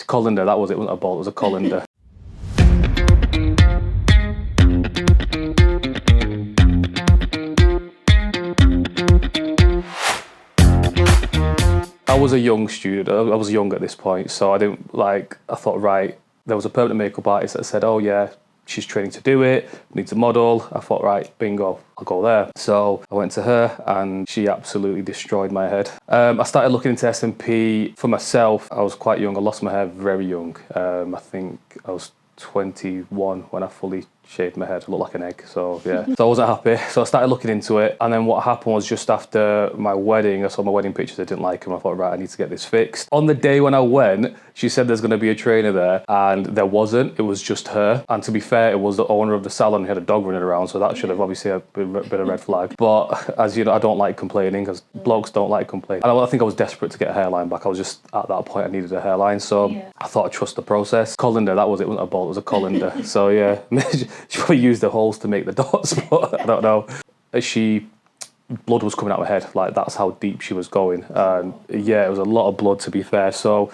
Colander, that was it. It wasn't a bolt, it was a colander. I was a young student, I was young at this point, so I thought, right, there was a permanent makeup artist that said, oh yeah, she's training to do it, needs a model. I thought, right, bingo, I'll go there. So I went to her and she absolutely destroyed my head. I started looking into SMP for myself. I was quite young, I lost my hair very young. I think I was 21 when I fully shaved my head. I looked like an egg, so yeah. So I wasn't happy, so I started looking into it, and then what happened was just after my wedding, I saw my wedding pictures, I didn't like them. I thought, right, I need to get this fixed. On the day when I went, she said there's going to be a trainer there, and there wasn't. It was just her, and to be fair, it was the owner of the salon who had a dog running around, so that should have obviously been a red flag. But as you know, I don't like complaining, because blokes don't like complaining. And I think I was desperate to get a hairline back. I was just, at that point, I needed a hairline, so I thought I'd trust the process. Colander, that was it. It wasn't a bolt, it was a colander. So yeah, she probably used the holes to make the dots, but I don't know. Blood was coming out of her head, like that's how deep she was going. And yeah, it was a lot of blood, to be fair. So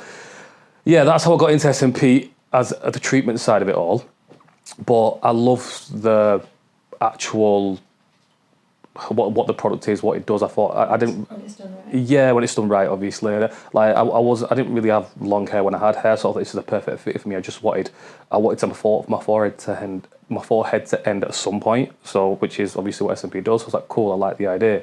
yeah, that's how I got into SMP, as the treatment side of it all. But I love the actual, what the product is, what it does. I thought I didn't. When it's done right. Yeah, when it's done right, obviously. Like I didn't really have long hair when I had hair, so I thought this is a perfect fit for me. I wanted to my forehead to end at some point. So which is obviously what SMP does. So I was like, cool, I like the idea.